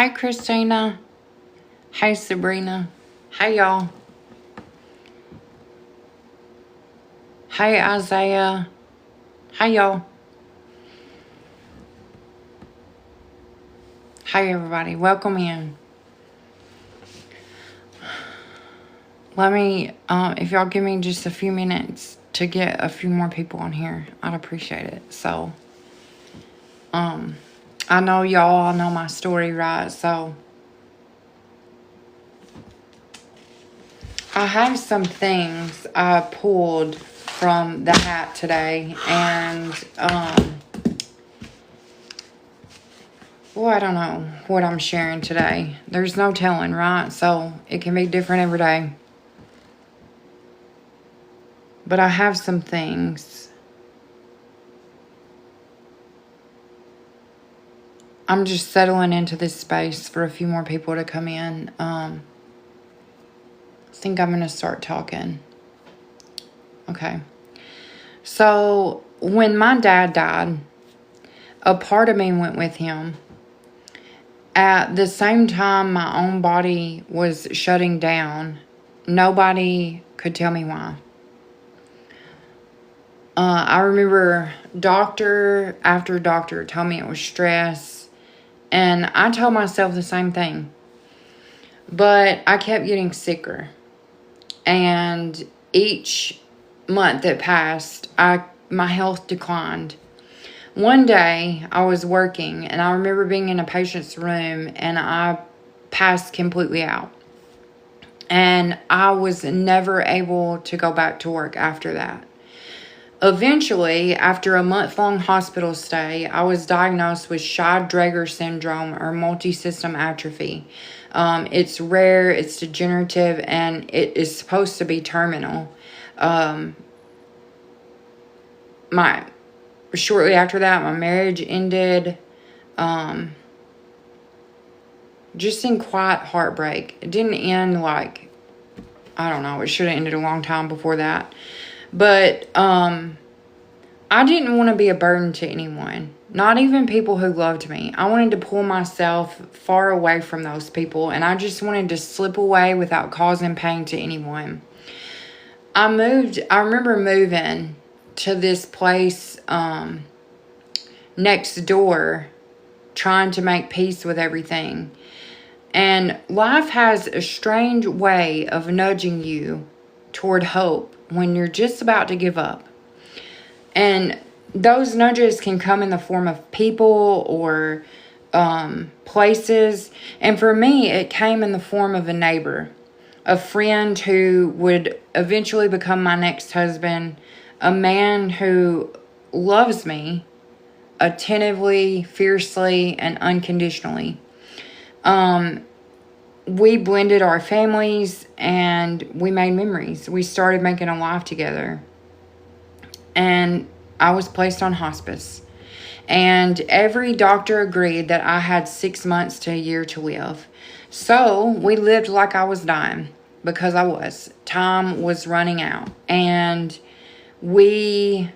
Hi, Christina. Hi, Sabrina. Hi, y'all. Hi, Isaiah. Hi, y'all. Hi, everybody. Welcome in. Let me, if y'all give me just a few minutes to get a few more people on here, I'd appreciate it. So, I know y'all all know my story, right? So, I have some things I pulled from the hat today, and, well, I don't know what I'm sharing today. There's no telling, right? So, it can be different every day. But I have some things. I'm just settling into this space for a few more people to come in. I think I'm going to start talking. Okay. So, when my dad died, a part of me went with him. At the same time, my own body was shutting down. Nobody could tell me why. I remember doctor after doctor told me it was stress. And I told myself the same thing. But I kept getting sicker. And each month that passed, my health declined. One day, I was working, and I remember being in a patient's room, and I passed completely out. And I was never able to go back to work after that. Eventually, after a month-long hospital stay, I was diagnosed with Scheid-Drager syndrome or multisystem atrophy. It's rare, it's degenerative, and it is supposed to be terminal. Shortly after that, my marriage ended. Just in quiet heartbreak. It didn't end like, I don't know, it should have ended a long time before that. But I didn't want to be a burden to anyone, not even people who loved me. I wanted to pull myself far away from those people, and I just wanted to slip away without causing pain to anyone. I remember moving to this place next door, trying to make peace with everything. And life has a strange way of nudging you toward hope when you're just about to give up. And those nudges can come in the form of people or places. And for me, it came in the form of a neighbor, a friend who would eventually become my next husband, a man who loves me attentively, fiercely, and unconditionally. We blended our families and we made memories. We started making a life together. And I was placed on hospice. And every doctor agreed that I had 6 months to a year to live. So we lived like I was dying, because I was. Time was running out. And we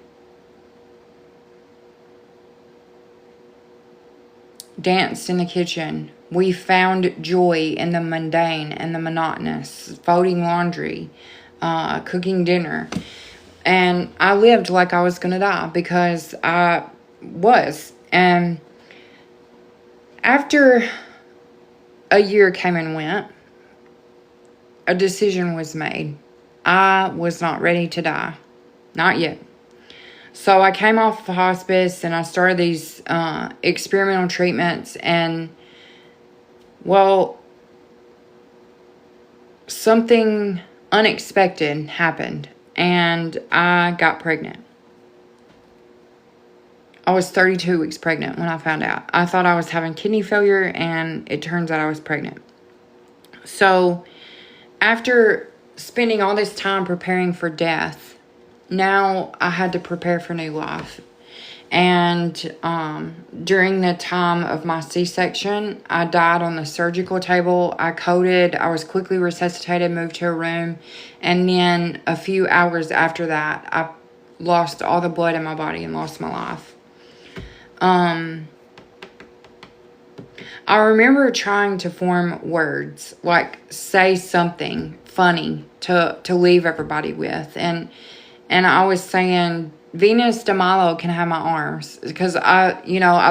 danced in the kitchen. We found joy in the mundane and the monotonous, folding laundry, cooking dinner. And I lived like I was going to die, because I was. And after a year came and went, a decision was made. I was not ready to die. Not yet. So I came off of hospice and I started these experimental treatments, and well, something unexpected happened and I got pregnant. I was 32 weeks pregnant when I found out. I thought I was having kidney failure, and it turns out I was pregnant. So after spending all this time preparing for death, now I had to prepare for new life. And during the time of my C-section, I died on the surgical table. I coded. I was quickly resuscitated, moved to a room. And then a few hours after that, I lost all the blood in my body and lost my life. I remember trying to form words, like say something funny to leave everybody with. And I was saying, Venus de Milo can have my arms, because I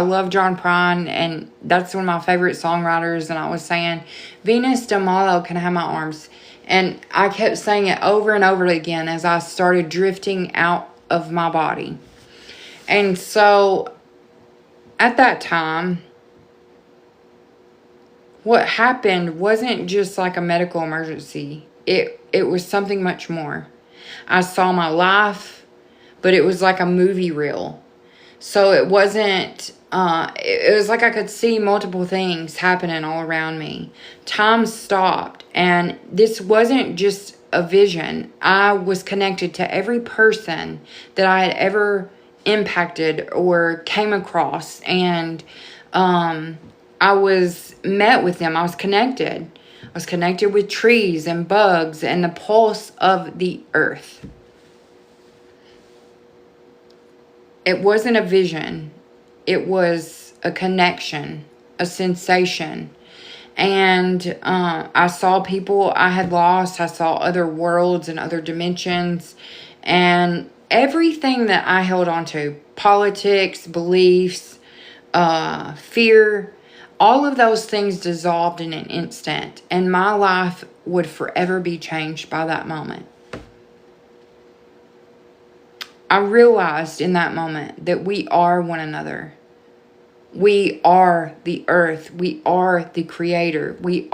love John Prine, and that's one of my favorite songwriters. And I was saying, Venus de Milo can have my arms. And I kept saying it over and over again as I started drifting out of my body. And so at that time, what happened wasn't just like a medical emergency. It was something much more. I saw my life, but it was like a movie reel. So it wasn't, it was like I could see multiple things happening all around me. Time stopped, and this wasn't just a vision. I was connected to every person that I had ever impacted or came across, and I was met with them. I was connected. I was connected with trees and bugs and the pulse of the earth. It wasn't a vision. It was a connection, a sensation. And I saw people I had lost. I saw other worlds and other dimensions. And everything that I held on to, politics, beliefs, fear, all of those things dissolved in an instant. And my life would forever be changed by that moment. I realized in that moment that we are one another. We are the earth. We are the creator. We've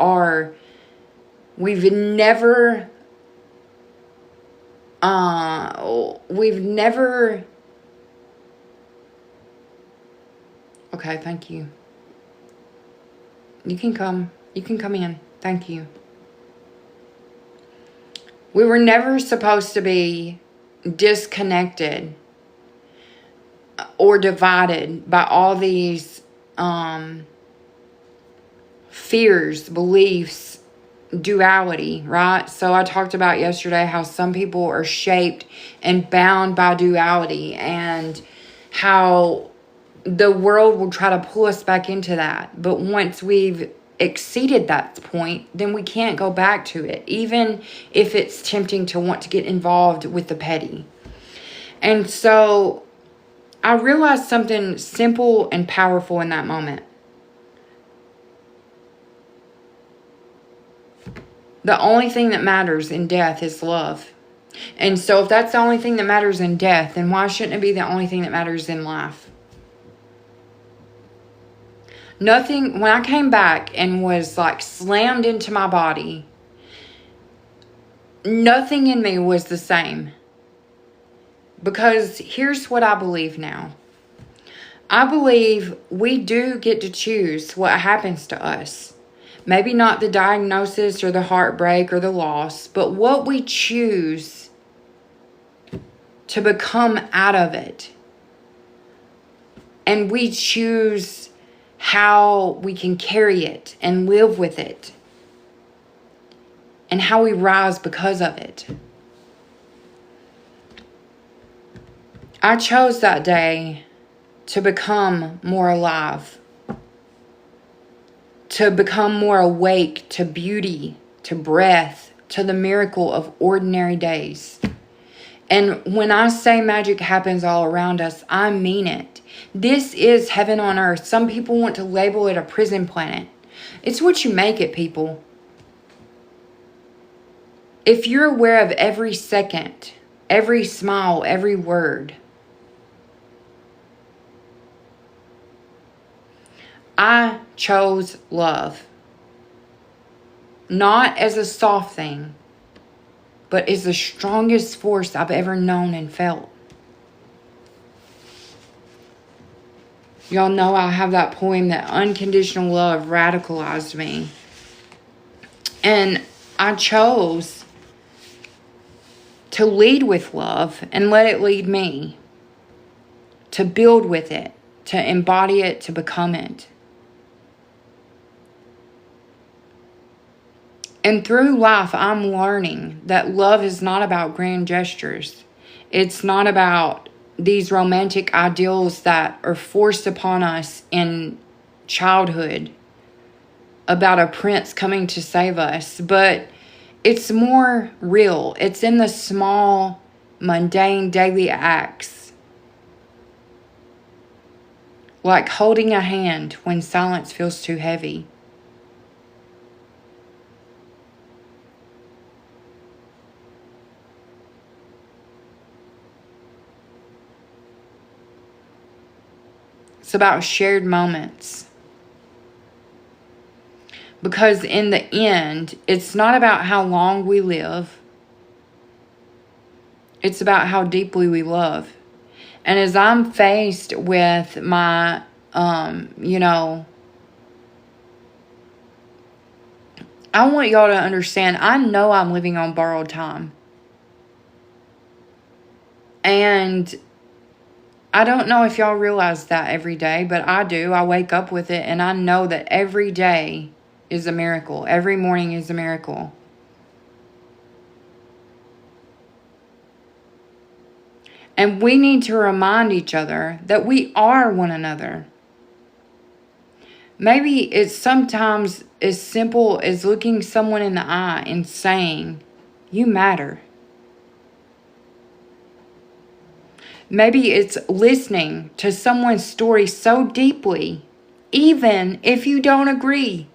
never, okay, thank you. You can come in. Thank you. We were never supposed to be disconnected or divided by all these fears, beliefs, duality, right? So I talked about yesterday how some people are shaped and bound by duality, and how the world will try to pull us back into that. But once we've exceeded that point, then we can't go back to it, even if it's tempting to want to get involved with the petty. And so I realized something simple and powerful in that moment. The only thing that matters in death is love. And so if that's the only thing that matters in death, then why shouldn't it be the only thing that matters in life? Nothing, when I came back and was like slammed into my body, nothing in me was the same. Because here's what I believe now. I believe we do get to choose what happens to us. Maybe not the diagnosis or the heartbreak or the loss, but what we choose to become out of it. And we choose how we can carry it and live with it, and how we rise because of it. I chose that day to become more alive, to become more awake to beauty, to breath, to the miracle of ordinary days. And when I say magic happens all around us, I mean it. This is heaven on earth. Some people want to label it a prison planet. It's what you make it, people. If you're aware of every second, every smile, every word. I chose love. Not as a soft thing, but as the strongest force I've ever known and felt. Y'all know I have that poem that unconditional love radicalized me. And I chose to lead with love and let it lead me. To build with it, to embody it, to become it. And through life, I'm learning that love is not about grand gestures. It's not about these romantic ideals that are forced upon us in childhood, about a prince coming to save us, but it's more real. It's in the small, mundane, daily acts. Like holding a hand when silence feels too heavy. It's about shared moments. Because in the end, it's not about how long we live. It's about how deeply we love. And as I'm faced with my, I want y'all to understand, I know I'm living on borrowed time. And I don't know if y'all realize that every day, but I do. I wake up with it, and I know that every day is a miracle. Every morning is a miracle. And we need to remind each other that we are one another. Maybe it's sometimes as simple as looking someone in the eye and saying, "You matter." Maybe it's listening to someone's story so deeply, even if you don't agree.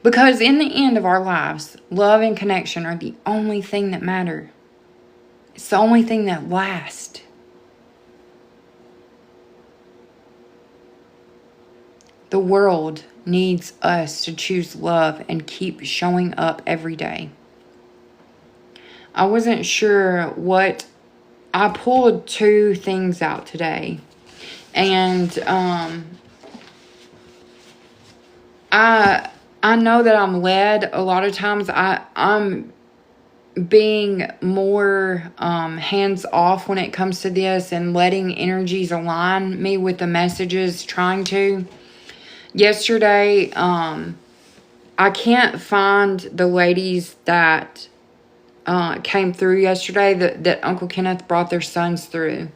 Because in the end of our lives, love and connection are the only thing that matter. It's the only thing that lasts. The world needs us to choose love and keep showing up every day. I wasn't sure what... I pulled 2 things out today. And I know that I'm led. A lot of times I'm being more hands off when it comes to this and letting energies align me with the messages, trying to. Yesterday, I can't find the ladies that came through yesterday that Uncle Kenneth brought their sons through.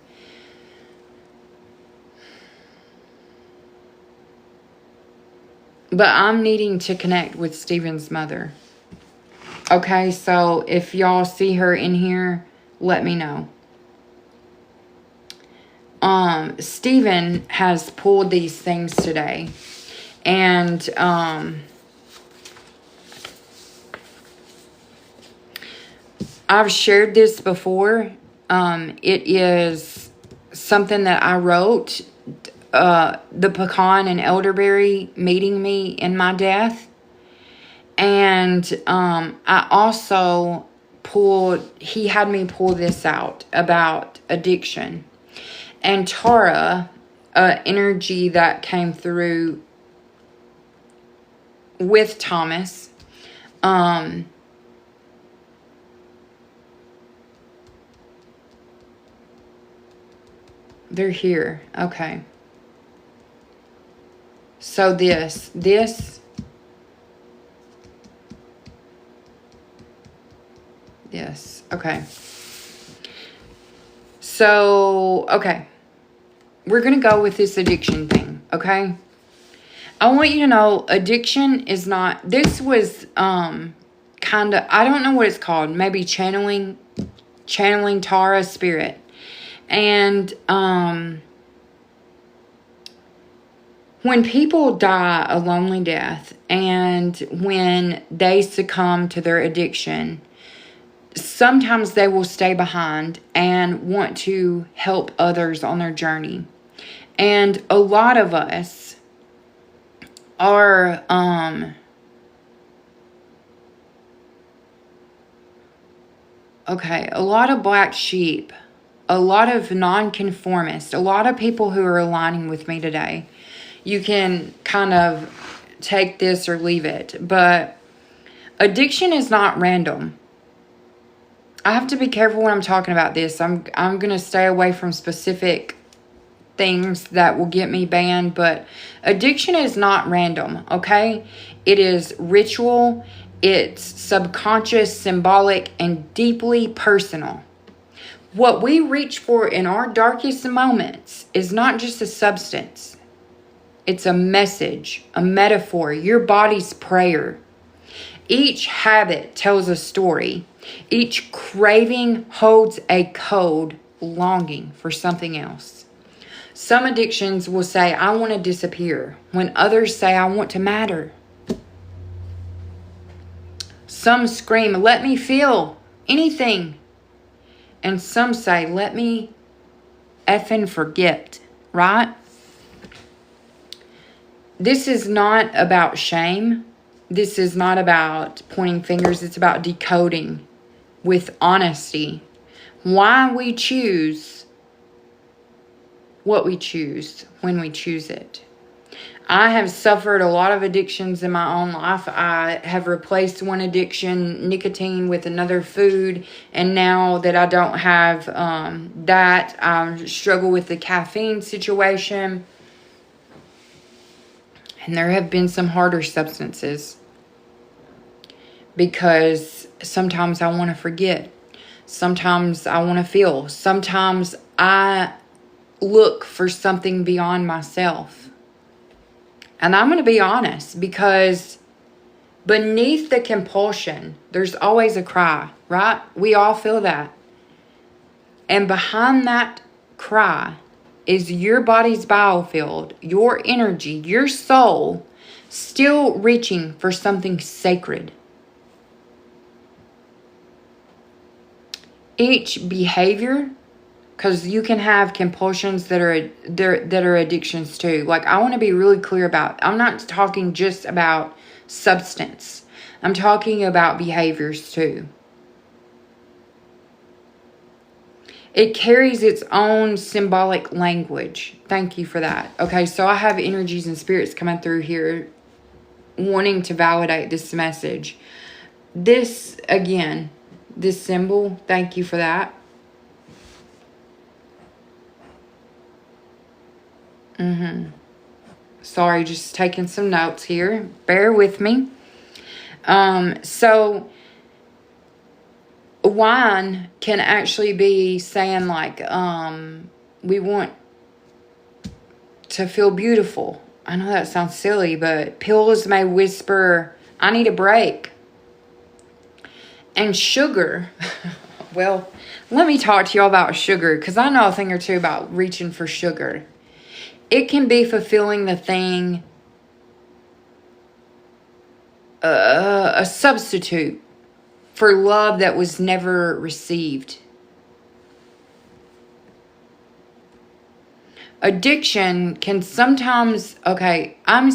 But I'm needing to connect with Stephen's mother. Okay, so if y'all see her in here, let me know. Stephen has pulled these things today. And I've shared this before. It is something that I wrote. The pecan and elderberry meeting me in my death. And I also he had me pull this out about addiction. And Tara, energy that came through with Thomas, they're here. Okay. So this, okay. So, okay. We're going to go with this addiction thing, okay? I want you to know addiction is not, this was kind of, I don't know what it's called, maybe channeling Tara's spirit. And when people die a lonely death and when they succumb to their addiction, sometimes they will stay behind and want to help others on their journey. And a lot of us are a lot of black sheep, a lot of nonconformists, a lot of people who are aligning with me today. You can kind of take this or leave it, but addiction is not random. I have to be careful when I'm talking about this. I'm going to stay away from specific things that will get me banned, but addiction is not random, okay? It is ritual, it's subconscious, symbolic, and deeply personal. What we reach for in our darkest moments is not just a substance. It's a message, a metaphor, your body's prayer. Each habit tells a story. Each craving holds a code, longing for something else. Some addictions will say, I want to disappear, when others say, I want to matter. Some scream, let me feel anything. And some say, let me effing forget, right? This is not about shame. This is not about pointing fingers. It's about decoding with honesty why we choose what we choose when we choose it. I have suffered a lot of addictions in my own life. I have replaced one addiction, nicotine, with another food. And now that I don't have that, I struggle with the caffeine situation. And there have been some harder substances. Because sometimes I want to forget. Sometimes I want to feel. Sometimes I look for something beyond myself. And I'm going to be honest, because beneath the compulsion, there's always a cry, right? We all feel that. And behind that cry is your body's biofield, your energy, your soul, still reaching for something sacred. Each behavior, because you can have compulsions that are addictions too. Like, I want to be really clear about, I'm not talking just about substance. I'm talking about behaviors too. It carries its own symbolic language. Thank you for that. Okay, so I have energies and spirits coming through here wanting to validate this message. This, again, this symbol, thank you for that. Sorry, just taking some notes here. Bear with me. So wine can actually be saying like, we want to feel beautiful. I know that sounds silly, but pills may whisper, I need a break. And sugar, well, let me talk to y'all about sugar, because I know a thing or two about reaching for sugar. It can be fulfilling the thing, a substitute for love that was never received. Addiction can sometimes, okay, I'm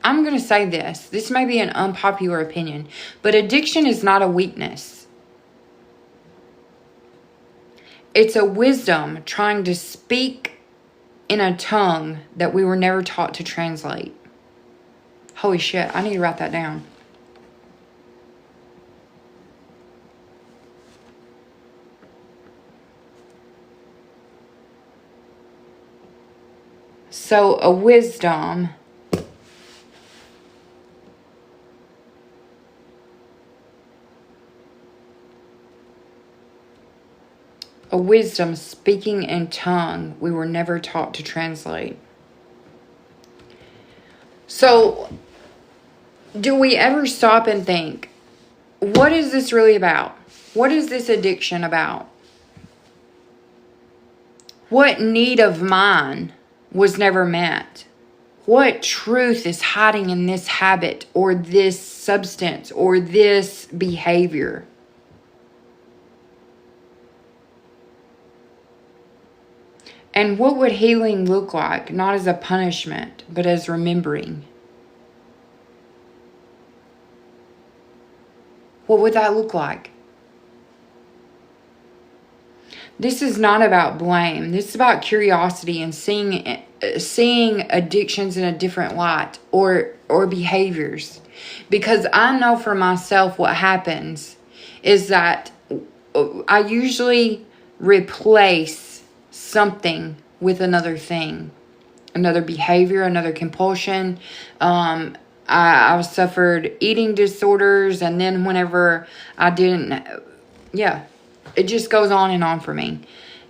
going to say this. This may be an unpopular opinion, but addiction is not a weakness. It's a wisdom trying to speak in a tongue that we were never taught to translate. Holy shit, I need to write that down. So a wisdom speaking in tongue we were never taught to translate. So, do we ever stop and think, what is this really about? What is this addiction about? What need of mine was never met? What truth is hiding in this habit or this substance or this behavior? And what would healing look like? Not as a punishment, but as remembering. What would that look like? This is not about blame. This is about curiosity and seeing addictions in a different light or behaviors. Because I know for myself what happens is that I usually replace something with another thing, another behavior, another compulsion. I suffered eating disorders, and then whenever I didn't, it just goes on and on for me.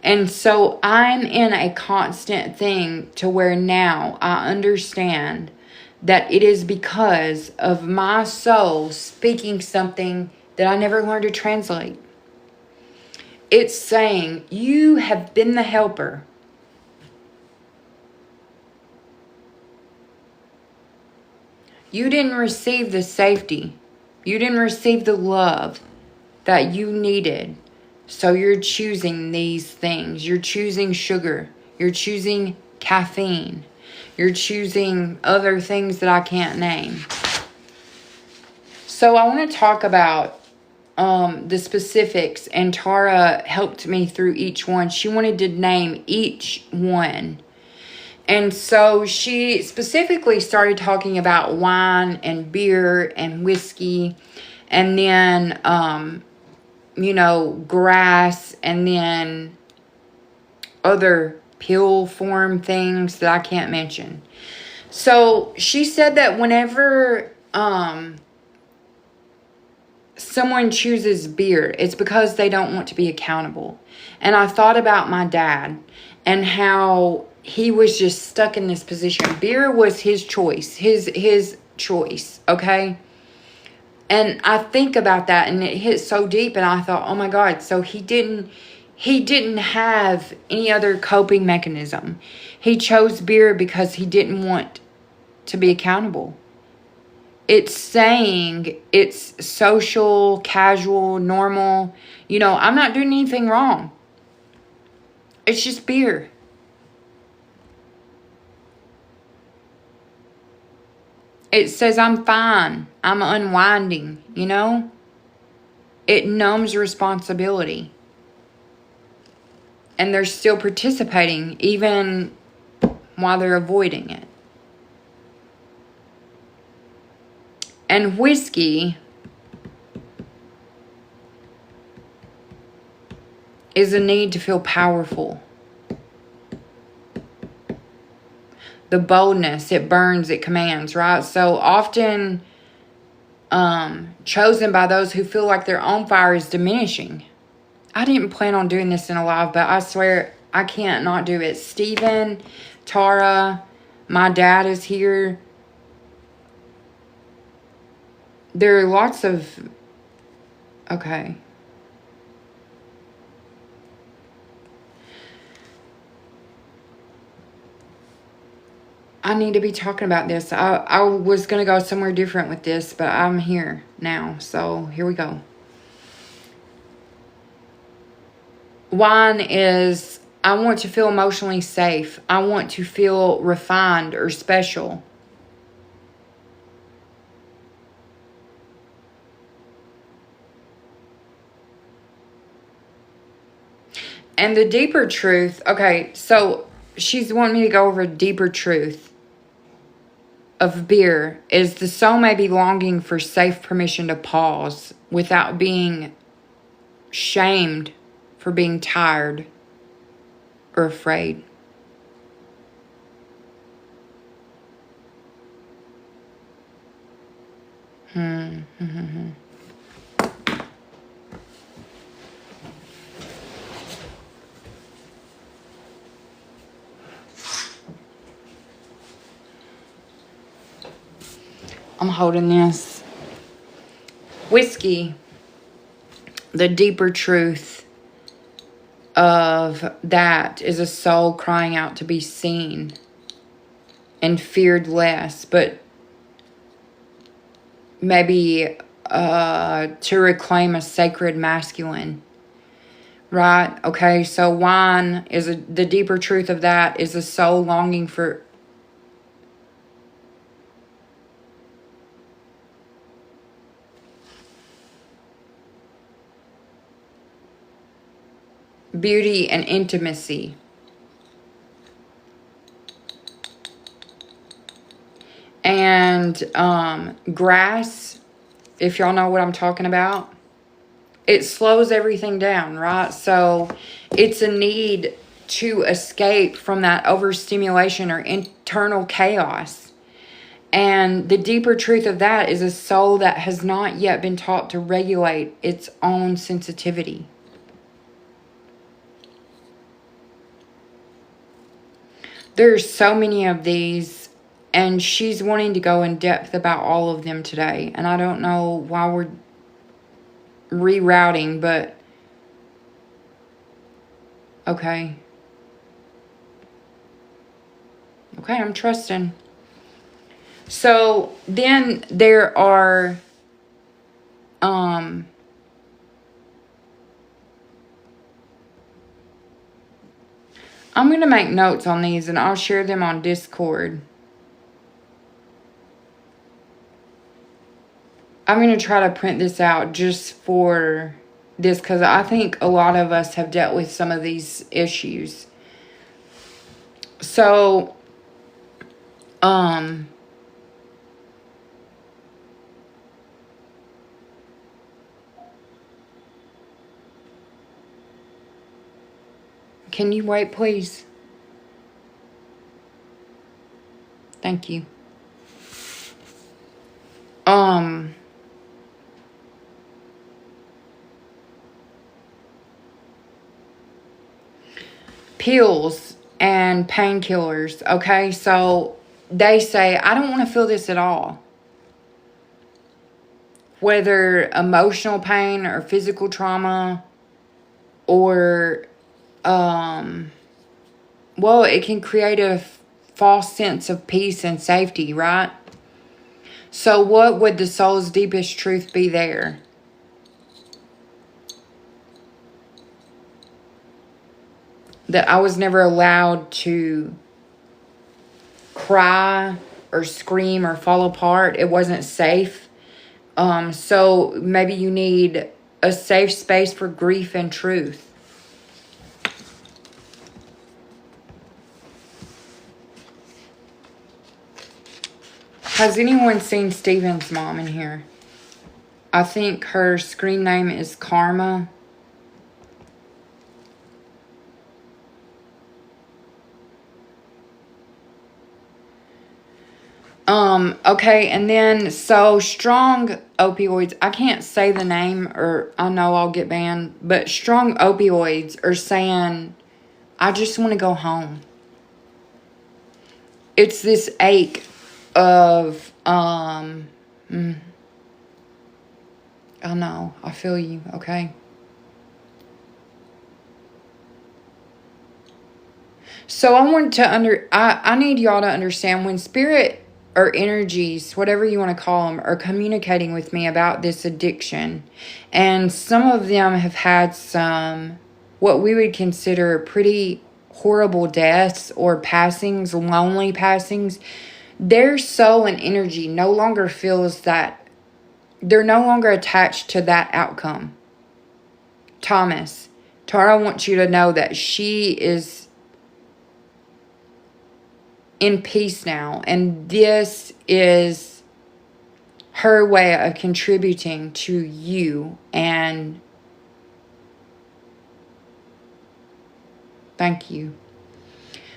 And so I'm in a constant thing to where now I understand that it is because of my soul speaking something that I never learned to translate. It's saying, you have been the helper. You didn't receive the safety. You didn't receive the love that you needed. So you're choosing these things. You're choosing sugar. You're choosing caffeine. You're choosing other things that I can't name. So I want to talk about the specifics, and Tara helped me through each one. She wanted to name each one. And so she specifically started talking about wine and beer and whiskey, and then, grass, and then other pill form things that I can't mention. So she said that whenever someone chooses beer, it's because they don't want to be accountable. And I thought about my dad and how he was just stuck in this position. Beer was his choice, his choice, okay? And I think about that, and it hit so deep, and I thought, oh my God, so he didn't have any other coping mechanism. He chose beer because he didn't want to be accountable. It's saying it's social, casual, normal. I'm not doing anything wrong. It's just beer. It says I'm fine. I'm unwinding, It numbs responsibility. And they're still participating even while they're avoiding it. And whiskey is a need to feel powerful. The boldness, it burns, it commands, right? So often chosen by those who feel like their own fire is diminishing. I didn't plan on doing this in a live, but I swear I can't not do it. Stephen, Tara, my dad is here. There are lots of... Okay. I need to be talking about this. I was going to go somewhere different with this, but I'm here now. So here we go. Wine is, I want to feel emotionally safe. I want to feel refined or special. And the deeper truth, okay, so she's wanting me to go over a deeper truth of beer is the soul may be longing for safe permission to pause without being shamed for being tired or afraid. I'm holding this. Whiskey, the deeper truth of that is a soul crying out to be seen and feared less, but maybe to reclaim a sacred masculine. Right? Okay, so wine is the deeper truth of that is a soul longing for beauty and intimacy. And grass, if y'all know what I'm talking about, it slows everything down, right? So it's a need to escape from that overstimulation or internal chaos. And the deeper truth of that is a soul that has not yet been taught to regulate its own sensitivity. There's so many of these, and she's wanting to go in depth about all of them today. And I don't know why we're rerouting, but okay. Okay, I'm trusting. So then there are I'm going to make notes on these and I'll share them on Discord. I'm going to try to print this out just for this because I think a lot of us have dealt with some of these issues. So, can you wait, please? Thank you. Pills and painkillers, okay? So they say, I don't want to feel this at all. Whether emotional pain or physical trauma or, well, it can create a false sense of peace and safety, right? So what would the soul's deepest truth be there? That I was never allowed to cry or scream or fall apart. It wasn't safe. So maybe you need a safe space for grief and truth. Has anyone seen Steven's mom in here? I think her screen name is Karma. Okay, and then, so strong opioids, I can't say the name or I know I'll get banned, but strong opioids are saying, I just want to go home. It's this ache of, I know, I feel you, okay? So I want to I need y'all to understand when spirit or energies, whatever you want to call them, are communicating with me about this addiction. And some of them have had some, what we would consider pretty horrible deaths or passings, lonely passings. Their soul and energy no longer feels that, they're no longer attached to that outcome. Thomas, Tara wants you to know that she is in peace now, and this is her way of contributing to you. And thank you.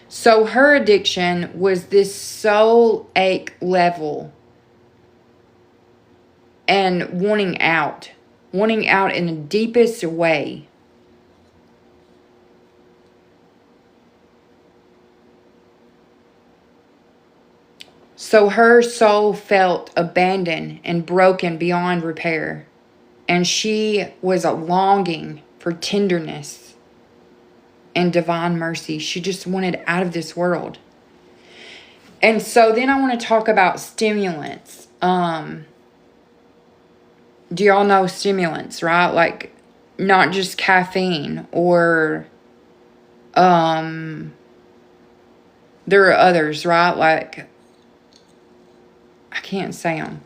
So her addiction was this soul ache level and wanting out in the deepest way. So her soul felt abandoned and broken beyond repair. And she was a longing for tenderness and divine mercy. She just wanted out of this world. And so then I want to talk about stimulants. Do y'all know stimulants, right? Like not just caffeine or there are others, right? Like I can't say them.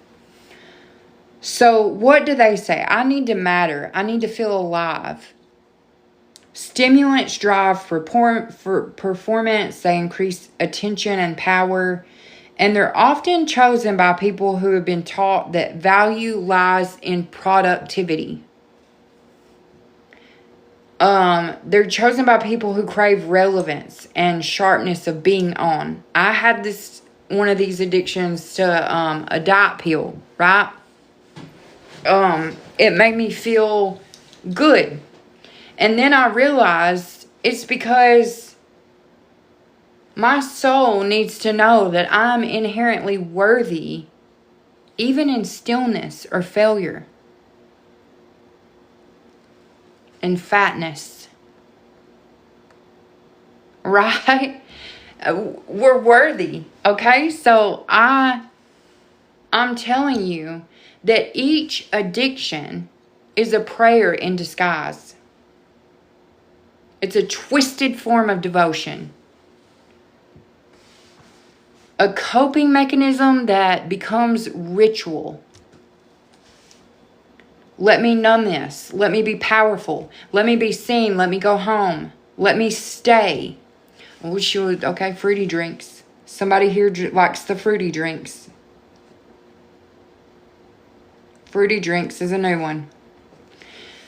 So what do they say? I need to matter. I need to feel alive. Stimulants drive for performance. They increase attention and power. And they're often chosen by people who have been taught that value lies in productivity. They're chosen by people who crave relevance and sharpness of being on. I had one of these addictions to a diet pill, right? It made me feel good. And then I realized it's because My soul needs to know that I'm inherently worthy, even in stillness or failure and fatness. Right? We're worthy. Okay? So I'm telling you that each addiction is a prayer in disguise. It's a twisted form of devotion. A coping mechanism that becomes ritual. Let me numb this. Let me be powerful. Let me be seen. Let me go home. Let me stay. We should, okay, fruity drinks. Somebody here likes the fruity drinks. Fruity drinks is a new one.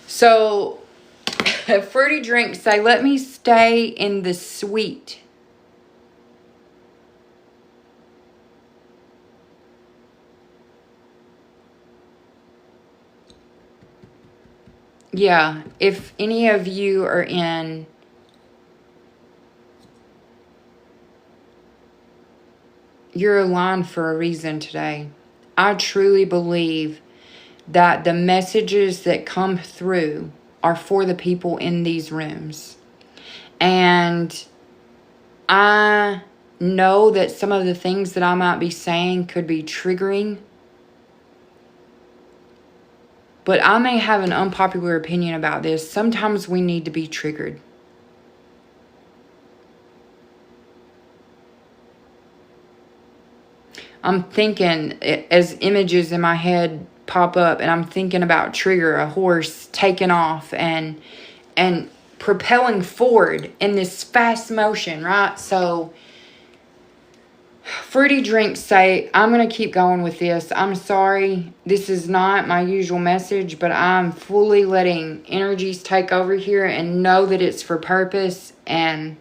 So, fruity drinks say, let me stay in the sweet. Yeah, if any of you are in you're aligned for a reason today. I truly believe that the messages that come through are for the people in these rooms. And I know that some of the things that I might be saying could be triggering. But I may have an unpopular opinion about this. Sometimes we need to be triggered. I'm thinking as images in my head pop up, and I'm thinking about Trigger, a horse taking off and propelling forward in this fast motion, right? So fruity drinks say, I'm going to keep going with this. I'm sorry. This is not my usual message, but I'm fully letting energies take over here and know that it's for purpose. And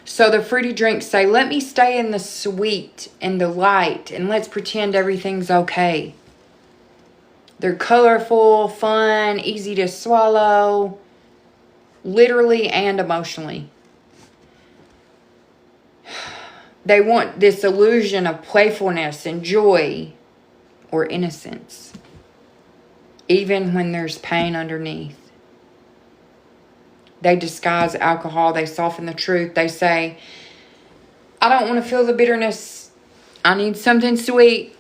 so the fruity drinks say, let me stay in the sweet and the light, and let's pretend everything's okay. They're colorful, fun, easy to swallow, literally and emotionally. They want this illusion of playfulness and joy or innocence, even when there's pain underneath. They disguise alcohol. They soften the truth. They say, I don't want to feel the bitterness. I need something sweet.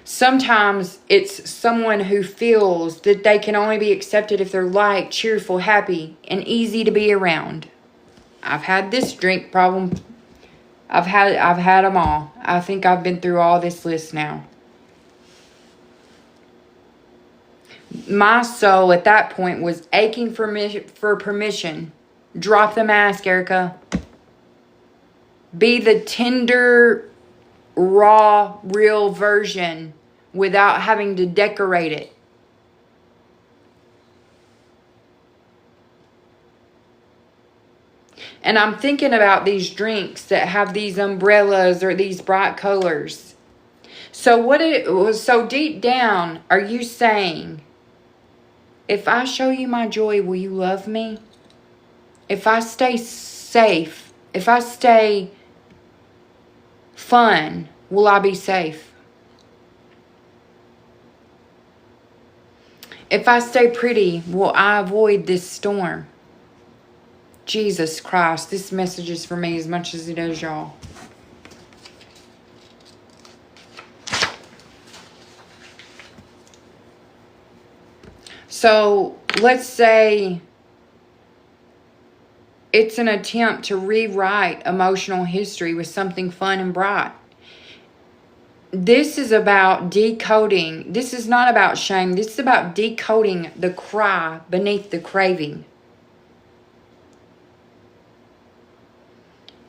Sometimes it's someone who feels that they can only be accepted if they're light, cheerful, happy, and easy to be around. I've had this drink problem. I've had them all. I think I've been through all this list now. My soul at that point was aching for permission. Drop the mask, Erica. Be the tender, raw, real version without having to decorate it. And I'm thinking about these drinks that have these umbrellas or these bright colors. So deep down, are you saying, if I show you my joy, will you love me? If I stay safe, if I stay fun, will I be safe? If I stay pretty, will I avoid this storm? Jesus Christ, this message is for me as much as it is y'all. So let's say it's an attempt to rewrite emotional history with something fun and bright. This is about decoding. This is not about shame. This is about decoding the cry beneath the craving.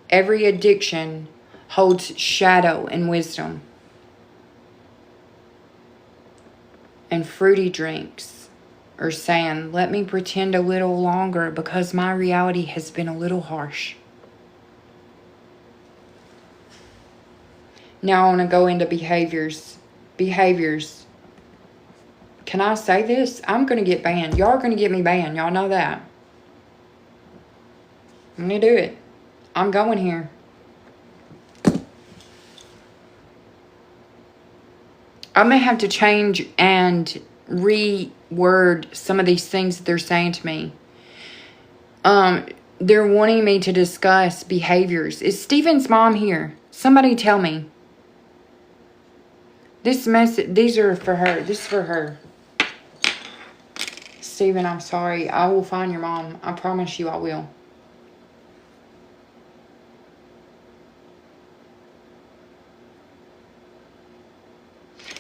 Every addiction holds shadow and wisdom. And fruity drinks are saying, let me pretend a little longer because my reality has been a little harsh. Now I want to go into behaviors. Behaviors. Can I say this? I'm going to get banned. Y'all are going to get me banned. Y'all know that. I'm going to do it. I'm going here. I may have to change and reword some of these things that they're saying to me. They're wanting me to discuss behaviors. Is Stephen's mom here? Somebody tell me. This message, these are for her. This is for her. Stephen, I'm sorry. I will find your mom. I promise you I will.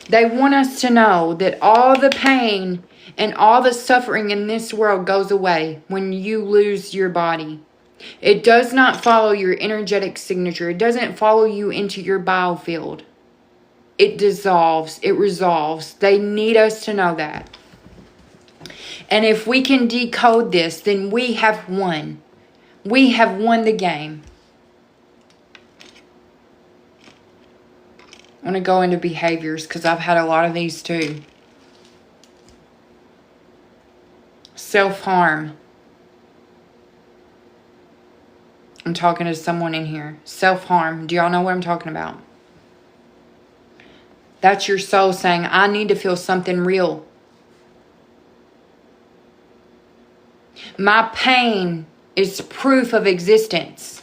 They want us to know that all the pain and all the suffering in this world goes away when you lose your body. It does not follow your energetic signature. It doesn't follow you into your biofield. It dissolves. It resolves. They need us to know that. And if we can decode this, then we have won. We have won the game. I want to go into behaviors because I've had a lot of these too. Self-harm. I'm talking to someone in here. Self-harm. Do y'all know what I'm talking about? That's your soul saying, I need to feel something real. My pain is proof of existence.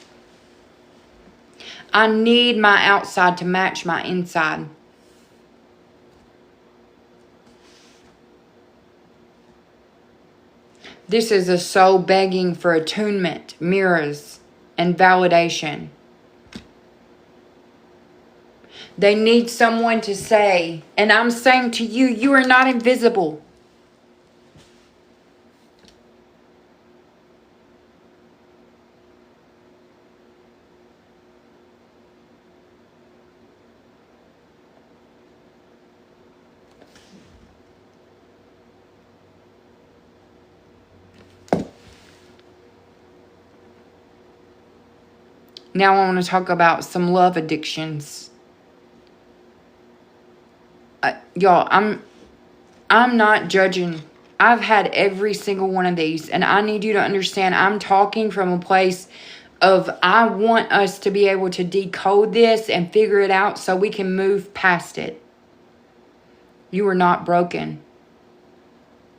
I need my outside to match my inside. This is a soul begging for attunement, mirrors, and validation. They need someone to say, and I'm saying to you, you are not invisible. Now I want to talk about some love addictions. Y'all, I'm not judging. I've had every single one of these, and I need you to understand I'm talking from a place of I want us to be able to decode this and figure it out so we can move past it. You are not broken.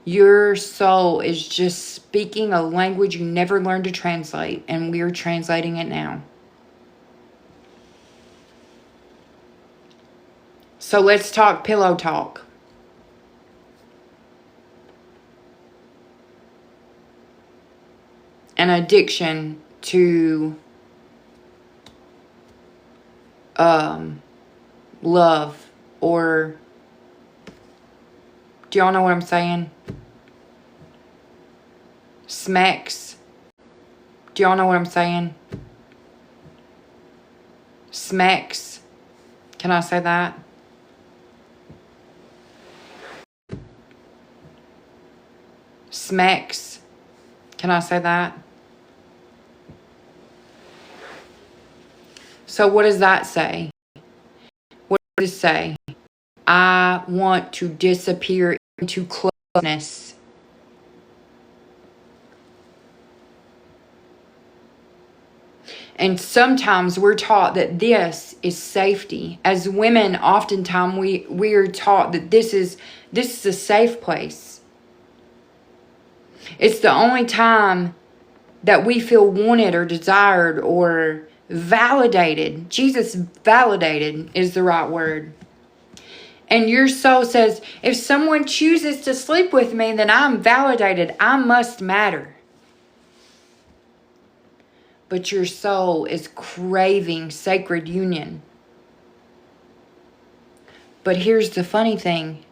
Your soul is just speaking a language you never learned to translate, and we are translating it now. So let's talk pillow talk. An addiction to love, or do y'all know what I'm saying? Smacks. Do y'all know what I'm saying? Smacks. Can I say that? Smacks. Can I say that? So what does that say? What does it say? I want to disappear into closeness. And sometimes we're taught that this is safety. As women, oftentimes we are taught that this is a safe place. It's the only time that we feel wanted or desired or validated. Jesus, validated is the right word. And your soul says, if someone chooses to sleep with me, then I'm validated. I must matter. But your soul is craving sacred union. But here's the funny thing.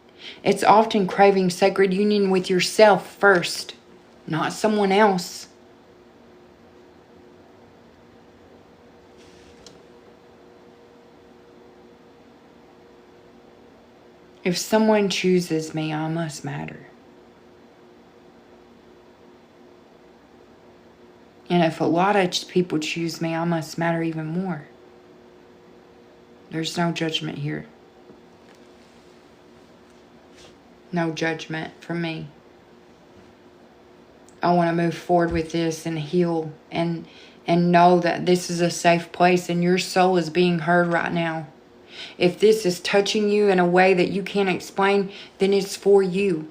It's often craving sacred union with yourself first, not someone else. If someone chooses me, I must matter. And if a lot of people choose me, I must matter even more. There's no judgment here. No judgment from me. I want to move forward with this and heal and know that this is a safe place and your soul is being heard right now. If this is touching you in a way that you can't explain, then it's for you.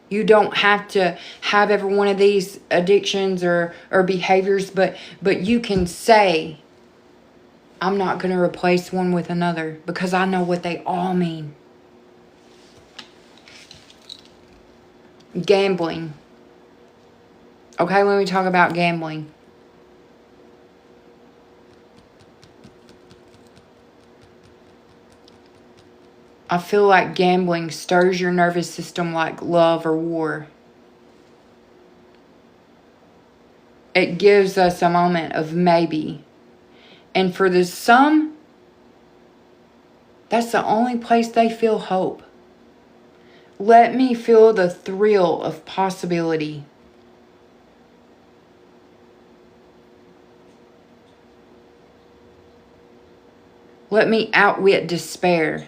You don't have to have every one of these addictions or behaviors, but you can say, I'm not going to replace one with another because I know what they all mean. Gambling. Okay, let me talk about gambling. I feel like gambling stirs your nervous system like love or war. It gives us a moment of maybe. And for the some, that's the only place they feel hope. Let me feel the thrill of possibility. Let me outwit despair.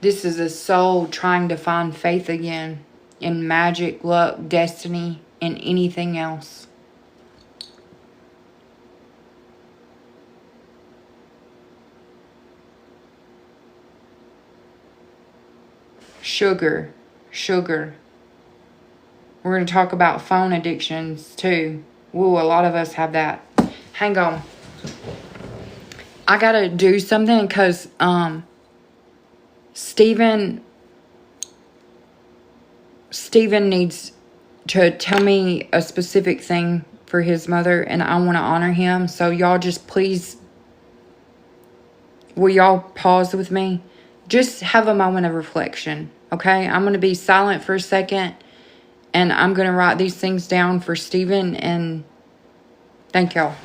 This is a soul trying to find faith again in magic, luck, destiny, and anything else. Sugar. We're going to talk about phone addictions too. Ooh, a lot of us have that. Hang on. I got to do something because Steven needs to tell me a specific thing for his mother, and I want to honor him. So y'all just please, will y'all pause with me? Just have a moment of reflection, okay? I'm going to be silent for a second, and I'm going to write these things down for Steven, and thank y'all.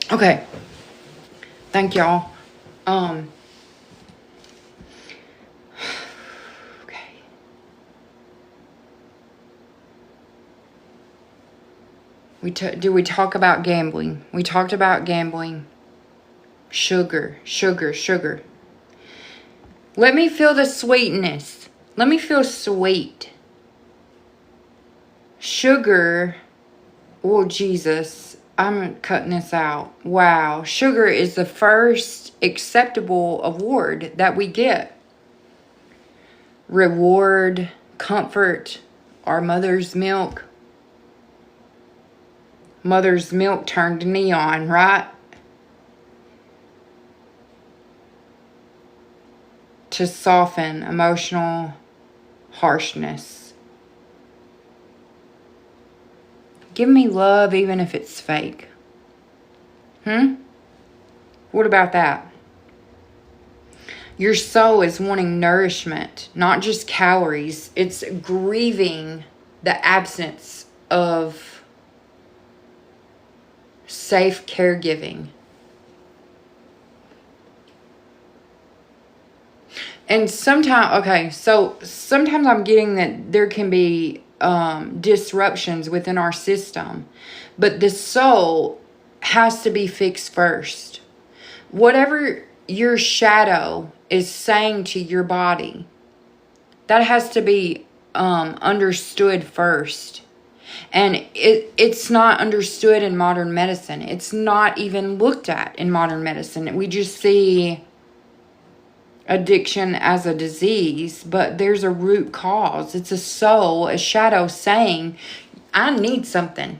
Okay. Thank y'all. Okay. We talk about gambling? We talked about gambling. Sugar. Let me feel the sweetness. Let me feel sweet. Sugar. Oh, Jesus. I'm cutting this out. Wow. Sugar is the first acceptable award that we get. Reward, comfort, our mother's milk. Mother's milk turned neon, right? To soften emotional harshness. Give me love even if it's fake. What about that? Your soul is wanting nourishment, not just calories. It's grieving the absence of safe caregiving. And sometimes I'm getting that there can be disruptions within our system, but the soul has to be fixed first. Whatever your shadow is saying to your body, that has to be understood first. And it's not understood in modern medicine. It's not even looked at in modern medicine. We just see addiction as a disease, but there's a root cause. It's a soul, a shadow saying, I need something.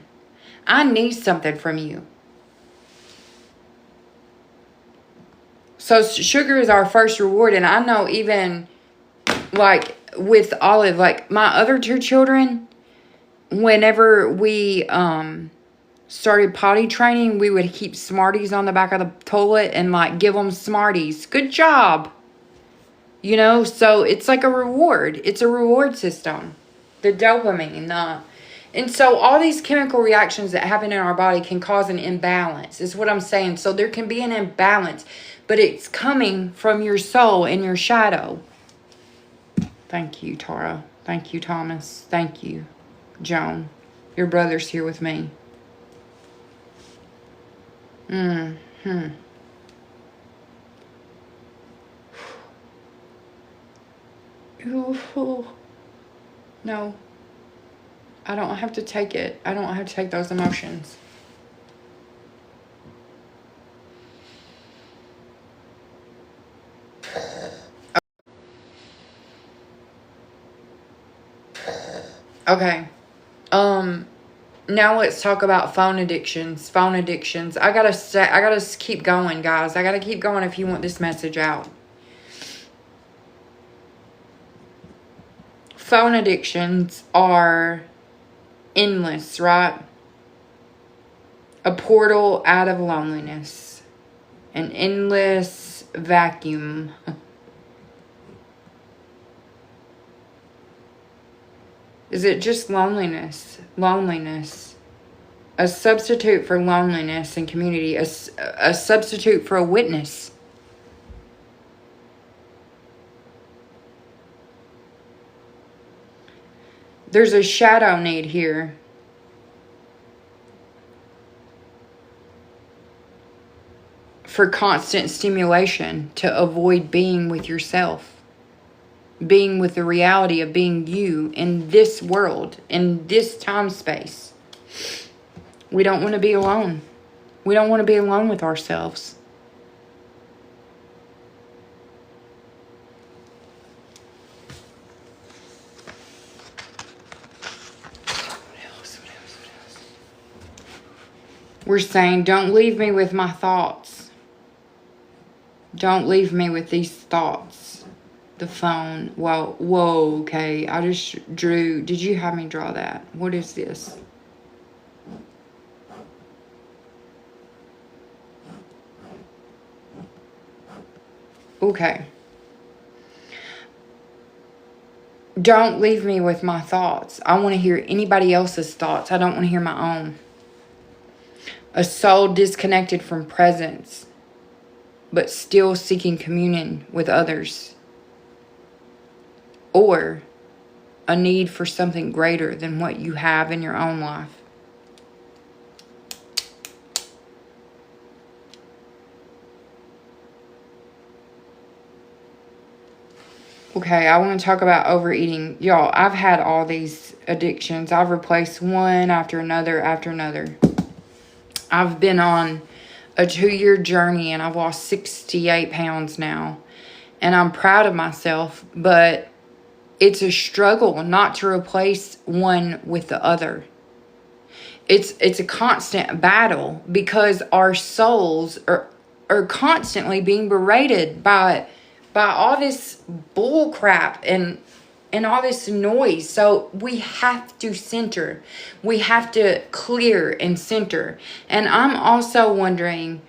I need something from you. So sugar is our first reward. And I know even like with Olive, like my other two children, whenever we started potty training, we would keep Smarties on the back of the toilet and like give them Smarties. Good job. You know, so it's like a reward. It's a reward system. The dopamine, and so all these chemical reactions that happen in our body can cause an imbalance, is what I'm saying. So there can be an imbalance, but it's coming from your soul and your shadow. Thank you, Tara. Thank you, Thomas. Thank you, Joan. Your brother's here with me. Ooh. No. I don't have to take it. I don't have to take those emotions. Okay. Now let's talk about phone addictions. Phone addictions. I gotta keep going, guys. I gotta keep going if you want this message out. Phone addictions are endless, right? A portal out of loneliness. An endless vacuum. Is it just loneliness? Loneliness. A substitute for loneliness and community. A substitute for a witness. There's a shadow need here. For constant stimulation to avoid being with yourself. Being with the reality of being you in this world, in this time space. We don't want to be alone. We don't want to be alone with ourselves. We're saying, don't leave me with my thoughts. Don't leave me with these thoughts. The phone. Whoa, okay. I just drew. Did you have me draw that? What is this? Okay. Don't leave me with my thoughts. I want to hear anybody else's thoughts. I don't want to hear my own. A soul disconnected from presence, but still seeking communion with others. Or a need for something greater than what you have in your own life. Okay, I want to talk about overeating. Y'all, I've had all these addictions. I've replaced one after another after another. I've been on a 2-year journey and I've lost 68 pounds now. And I'm proud of myself, but it's a struggle not to replace one with the other. It's a constant battle because our souls are constantly being berated by all this bull crap and all this noise. So we have to center. We have to clear and center. And I'm also wondering,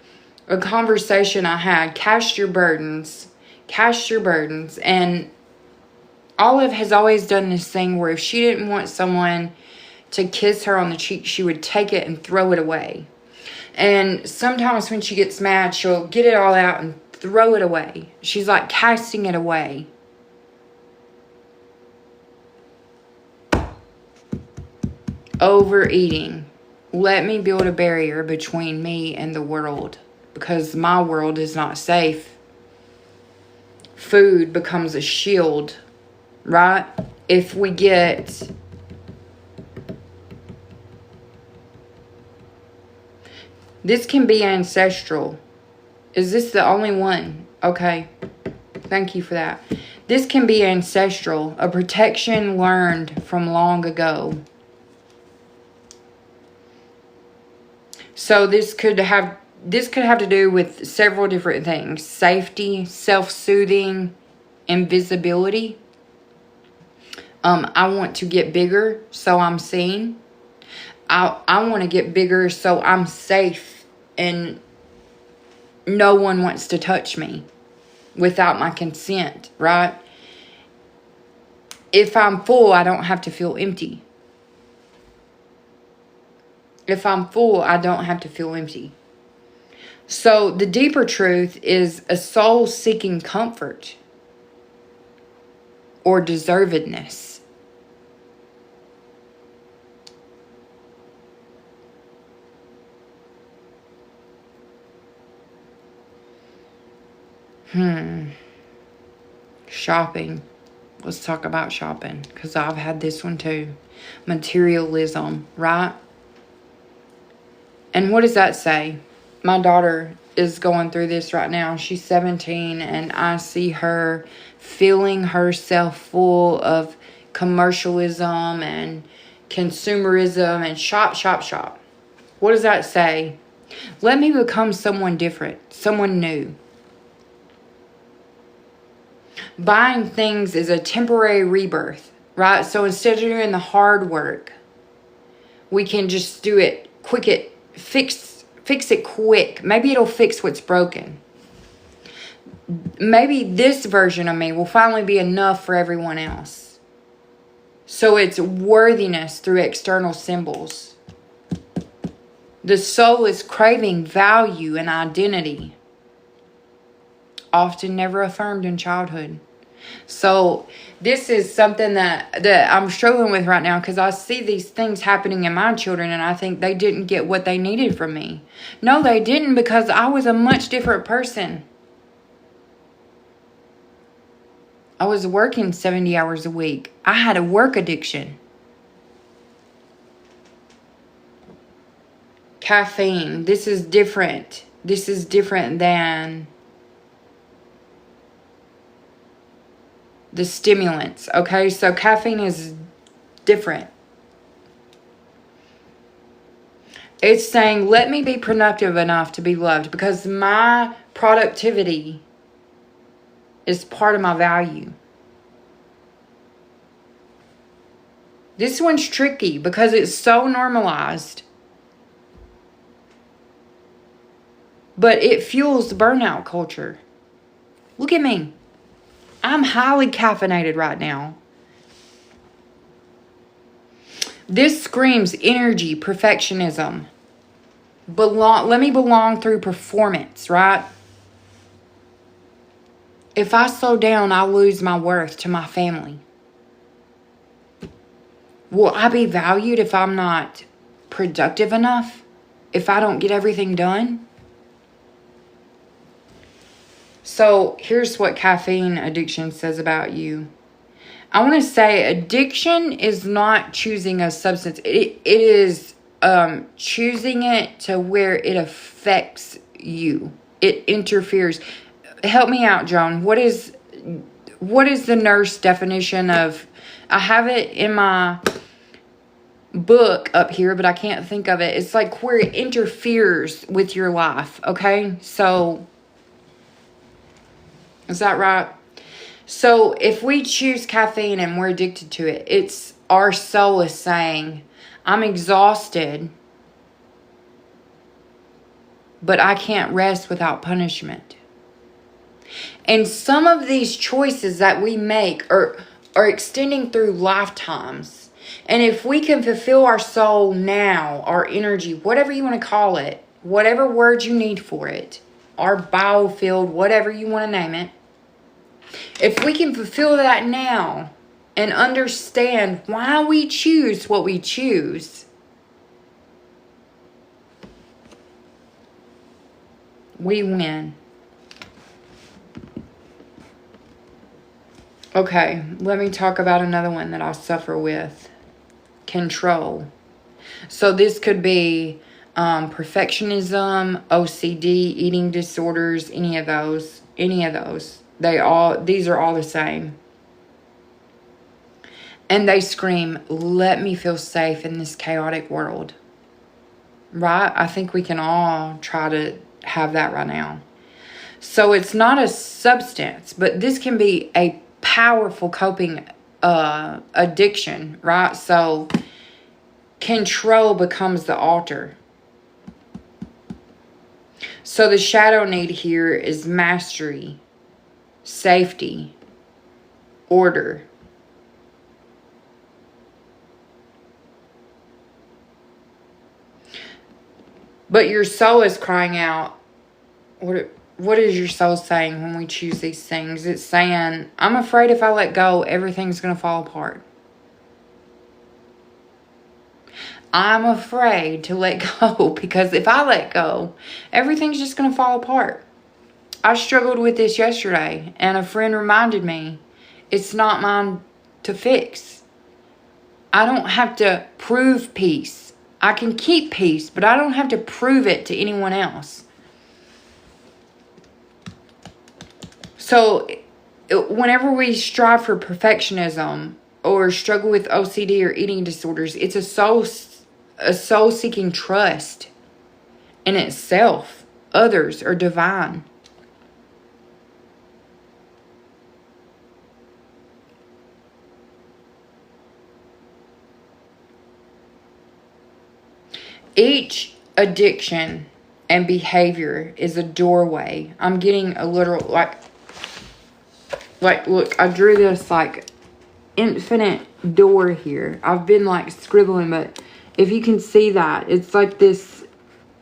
a conversation I had, cast your burdens. And Olive has always done this thing where if she didn't want someone to kiss her on the cheek, she would take it and throw it away. And sometimes when she gets mad, she'll get it all out and throw it away. She's like casting it away. Overeating. Let me build a barrier between me and the world, because my world is not safe. Food becomes a shield, right? If we get This can be ancestral. Is this the only one? Okay. Thank you for that. This can be ancestral, a protection learned from long ago. So this could have to do with several different things. Safety, self-soothing, invisibility. I want to get bigger so I'm seen. I want to get bigger so I'm safe and no one wants to touch me without my consent, right? If I'm full, I don't have to feel empty. If I'm full, I don't have to feel empty. So the deeper truth is a soul seeking comfort or deservedness. Shopping. Let's talk about shopping, because I've had this one too. Materialism, right? And what does that say? My daughter is going through this right now. She's 17, and I see her filling herself full of commercialism and consumerism and shop, shop, shop. What does that say? Let me become someone different, someone new. Buying things is a temporary rebirth, right? So instead of doing the hard work, we can just do it quick, fix it quick. Maybe it'll fix what's broken. Maybe this version of me will finally be enough for everyone else. So it's worthiness through external symbols. The soul is craving value and identity, often never affirmed in childhood. So this is something that I'm struggling with right now, because I see these things happening in my children and I think they didn't get what they needed from me. No, they didn't, because I was a much different person. I was working 70 hours a week. I had a work addiction. Caffeine. This is different. This is different than the stimulants, okay? So caffeine is different. It's saying, let me be productive enough to be loved, because my productivity is part of my value. This one's tricky because it's so normalized. But it fuels the burnout culture. Look at me. I'm highly caffeinated right now. This screams energy, perfectionism. Let me belong through performance, right? If I slow down, I'll lose my worth to my family. Will I be valued if I'm not productive enough? If I don't get everything done? So here's what caffeine addiction says about you. I want to say addiction is not choosing a substance. It is choosing it to where it affects you. It interferes. Help me out, Joan. What is the nurse definition of... I have it in my book up here, but I can't think of it. It's like where it interferes with your life, okay? So... is that right? So if we choose caffeine and we're addicted to it, it's our soul is saying, I'm exhausted, but I can't rest without punishment. And some of these choices that we make are extending through lifetimes. And if we can fulfill our soul now, our energy, whatever you want to call it, whatever word you need for it, our biofield, whatever you want to name it, if we can fulfill that now and understand why we choose what we choose, we win. Okay, let me talk about another one that I suffer with. Control. So this could be perfectionism, OCD, eating disorders, any of those. These are all the same. And they scream, let me feel safe in this chaotic world. Right? I think we can all try to have that right now. So it's not a substance, but this can be a powerful coping addiction, right? So control becomes the altar. So the shadow need here is mastery, safety, order. But your soul is crying out. What is your soul saying when we choose these things? It's saying, I'm afraid if I let go, everything's going to fall apart. I'm afraid to let go because if I let go, everything's just going to fall apart. I struggled with this yesterday, and a friend reminded me, it's not mine to fix. I don't have to prove peace. I can keep peace, but I don't have to prove it to anyone else. So whenever we strive for perfectionism or struggle with OCD or eating disorders, it's a soul-seeking trust in itself, others, or divine. Each addiction and behavior is a doorway. I'm getting a literal, look, I drew this infinite door here. I've been scribbling, but if you can see that, it's like this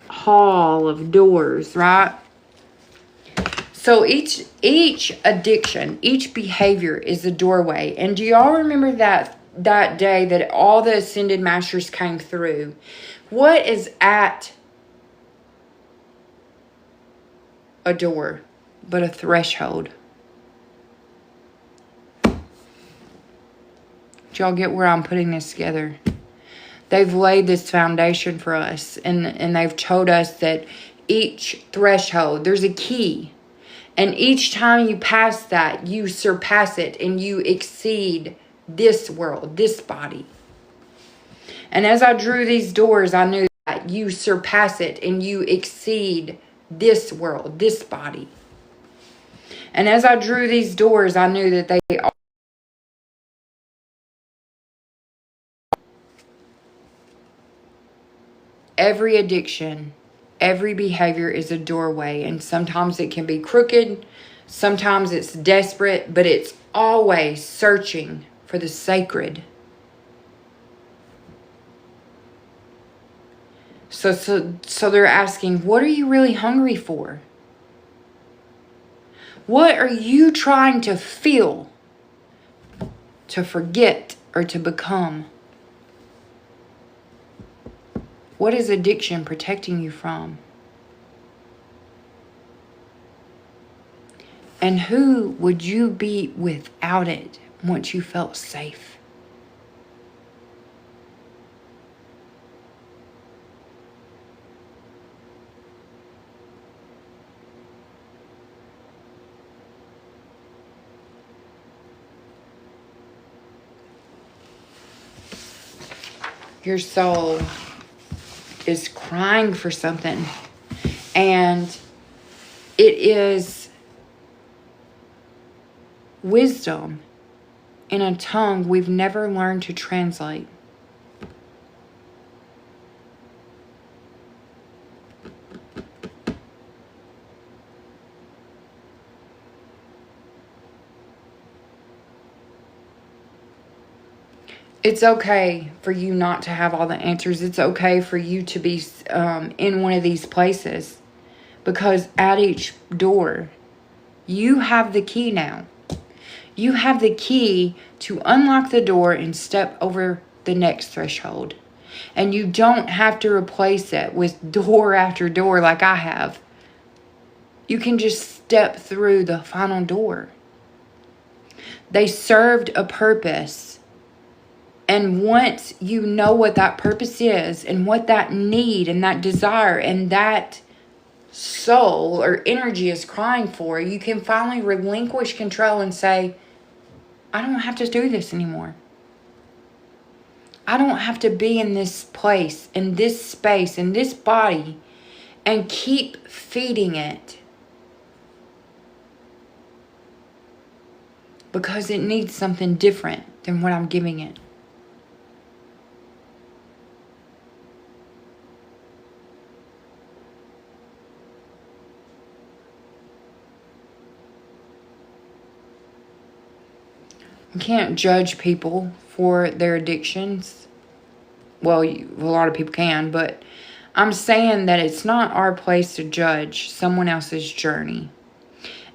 hall of doors, right? So each addiction, each behavior is a doorway. And do y'all remember that day that all the ascended masters came through? What is at a door but a threshold? Do y'all get where I'm putting this together? They've laid this foundation for us, and they've told us that each threshold, there's a key. And each time you pass that, you surpass it and you exceed this world, this body. And as I drew these doors, I knew that you surpass it and you exceed this world, this body. And as I drew these doors, I knew that they are. Every addiction, every behavior is a doorway. And sometimes it can be crooked. Sometimes it's desperate. But it's always searching for the sacred. So they're asking, what are you really hungry for? What are you trying to feel, to forget, or to become? What is addiction protecting you from? And who would you be without it once you felt safe? Your soul is crying for something, and it is wisdom in a tongue we've never learned to translate. It's okay for you not to have all the answers. It's okay for you to be in one of these places, because at each door, you have the key now. You have the key to unlock the door and step over the next threshold. And you don't have to replace it with door after door like I have. You can just step through the final door. They served a purpose And once you know what that purpose is and what that need and that desire and that soul or energy is crying for, you can finally relinquish control and say, I don't have to do this anymore. I don't have to be in this place, in this space, in this body, and keep feeding it. Because it needs something different than what I'm giving it. You can't judge people for their addictions. Well, a lot of people can, but I'm saying that it's not our place to judge someone else's journey.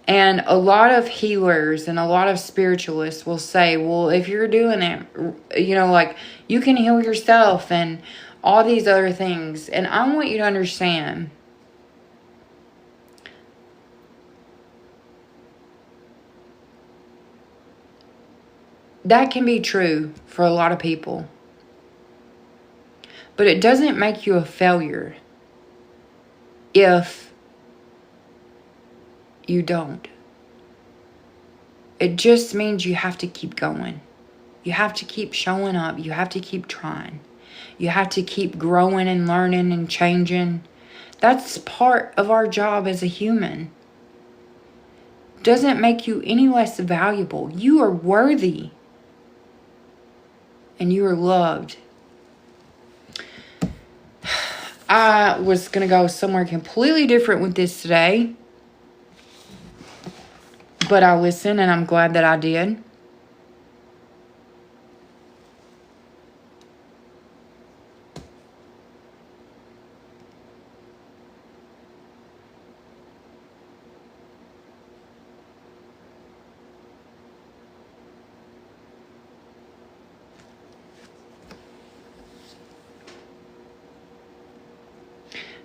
And a lot of healers and a lot of spiritualists will say, well, if you're doing it, like, you can heal yourself and all these other things. And I want you to understand, that can be true for a lot of people. But it doesn't make you a failure if you don't. It just means you have to keep going. You have to keep showing up. You have to keep trying. You have to keep growing and learning and changing. That's part of our job as a human. Doesn't make you any less valuable. You are worthy. And you are loved. I was going to go somewhere completely different with this today. But I listened, and I'm glad that I did.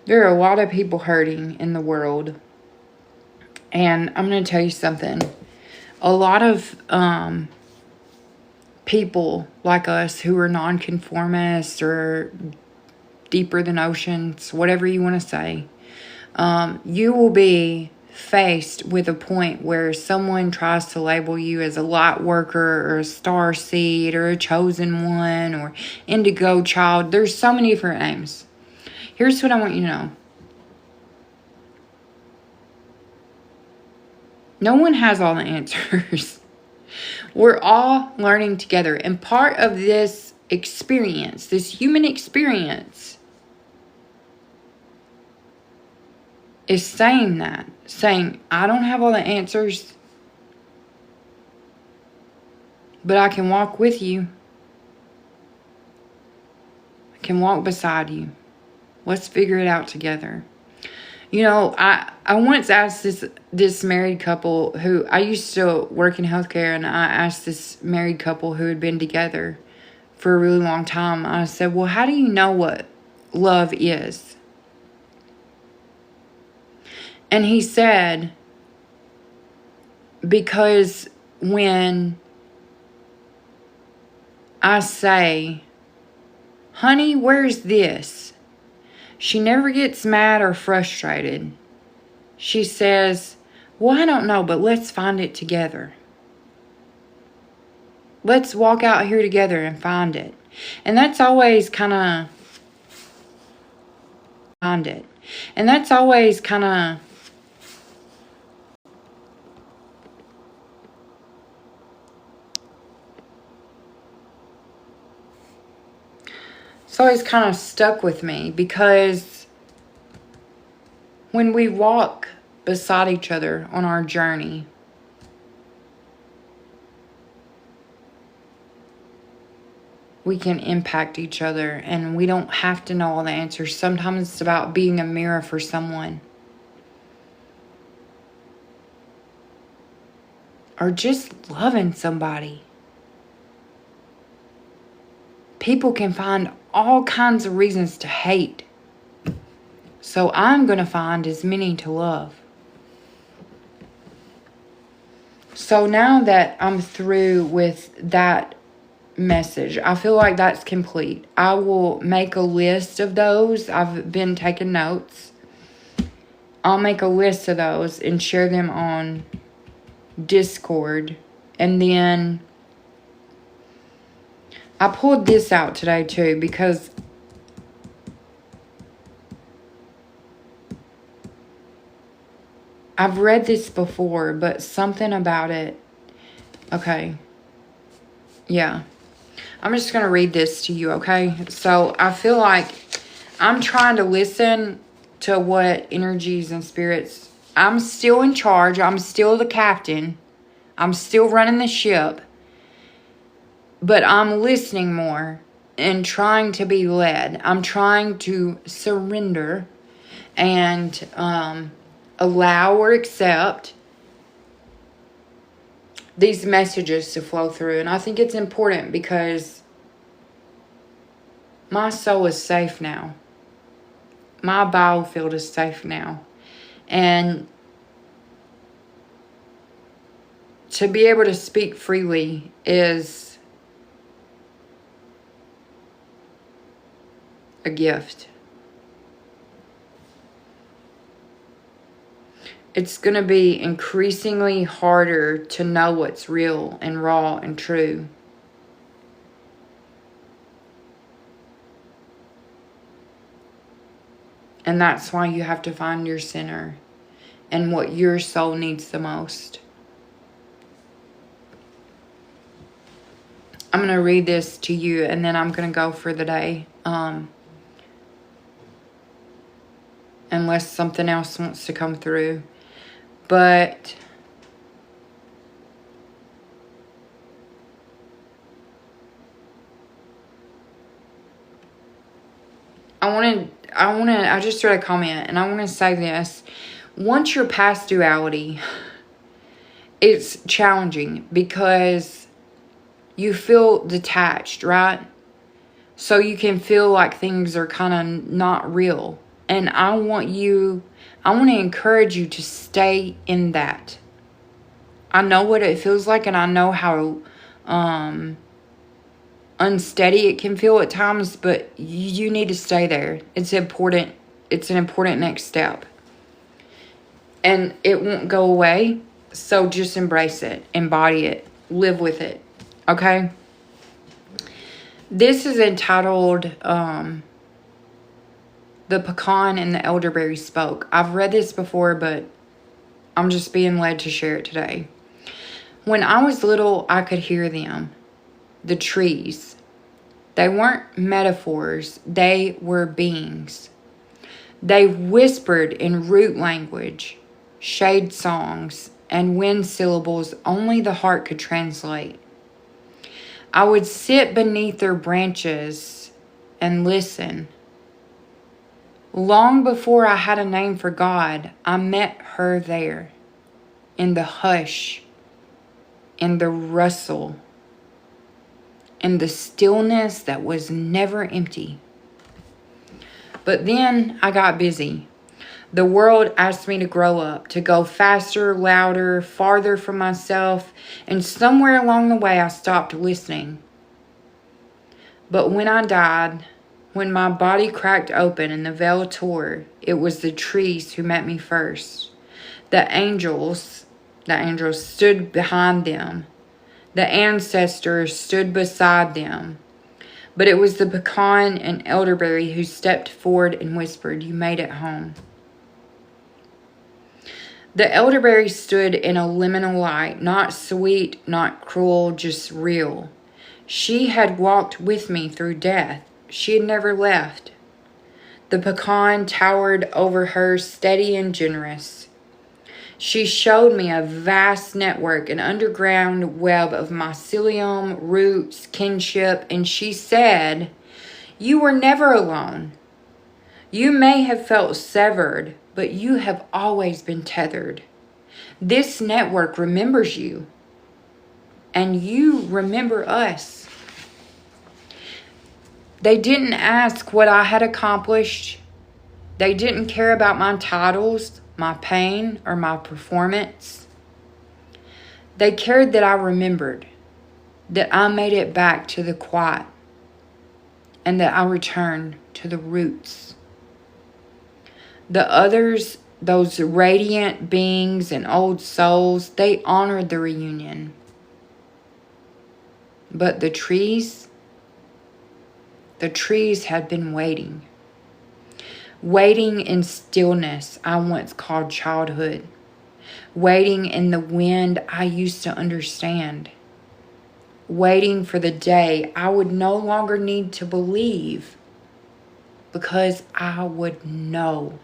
There are a lot of people hurting in the world. And I'm going to tell you something. A lot of people like us who are nonconformists or deeper than oceans, whatever you want to say, you will be faced with a point where someone tries to label you as a light worker or a star seed or a chosen one or indigo child. There's so many different names. Here's what I want you to know. No one has all the answers. We're all learning together. And part of this experience, this human experience, is saying, I don't have all the answers, but I can walk with you. I can walk beside you. Let's figure it out together. I once asked this married couple who, I used to work in healthcare, and I asked this married couple who had been together for a really long time. I said, well, how do you know what love is? And he said, because when I say, honey, where's this? She never gets mad or frustrated. She says, well, I don't know, but let's find it together. Let's walk out here together and find it. And that's always kind of... It's always kind of stuck with me, because when we walk beside each other on our journey, we can impact each other, and we don't have to know all the answers. Sometimes it's about being a mirror for someone. Or just loving somebody. People can find all kinds of reasons to hate. So I'm going to find as many to love. So now that I'm through with that message. I feel like that's complete. I will make a list of those. I've been taking notes. I'll make a list of those and share them on Discord. And then I pulled this out today too because I've read this before, but something about it. Okay. Yeah. I'm just going to read this to you, okay? So I feel like I'm trying to listen to what energies and spirits. I'm still in charge. I'm still the captain. I'm still running the ship. But I'm listening more and trying to be led. I'm trying to surrender and allow or accept these messages to flow through. And I think it's important because my soul is safe now. My biofield is safe now. And to be able to speak freely is a gift. It's going to be increasingly harder to know what's real and raw and true. And that's why you have to find your center and what your soul needs the most. I'm going to read this to you and then I'm going to go for the day. Unless something else wants to come through. But I just read a comment and I want to say this. Once you're past duality, it's challenging because you feel detached, right? So you can feel like things are kind of not real. And I want to encourage you to stay in that. I know what it feels like and I know how unsteady it can feel at times, but you need to stay there. It's important. It's an important next step. And it won't go away. So just embrace it, embody it, live with it. Okay? This is entitled The Pecan and the Elderberry Spoke. I've read this before, but I'm just being led to share it today. When I was little, I could hear them. The trees. They weren't metaphors. They were beings. They whispered in root language, shade songs, and wind syllables only the heart could translate. I would sit beneath their branches and listen. Long before I had a name for God, I met her there, in the hush, in the rustle, in the stillness that was never empty. But then I got busy. The world asked me to grow up, to go faster, louder, farther from myself, and somewhere along the way I stopped listening. But when I died, when my body cracked open and the veil tore, it was the trees who met me first. The angels stood behind them. The ancestors stood beside them. But it was the pecan and elderberry who stepped forward and whispered, "You made it home." The elderberry stood in a liminal light, not sweet, not cruel, just real. She had walked with me through death. She had never left. The pecan towered over her, steady and generous. She showed me a vast network, an underground web of mycelium, roots, kinship, and she said, "You were never alone. You may have felt severed, but you have always been tethered. This network remembers you, and you remember us." They didn't ask what I had accomplished. They didn't care about my titles, my pain, or my performance. They cared that I remembered. that I made it back to the quiet, and that I returned to the roots. The others, those radiant beings and old souls, they honored the reunion. But the trees had been waiting. Waiting in stillness I once called childhood. Waiting in the wind I used to understand. Waiting for the day I would no longer need to believe, because I would know.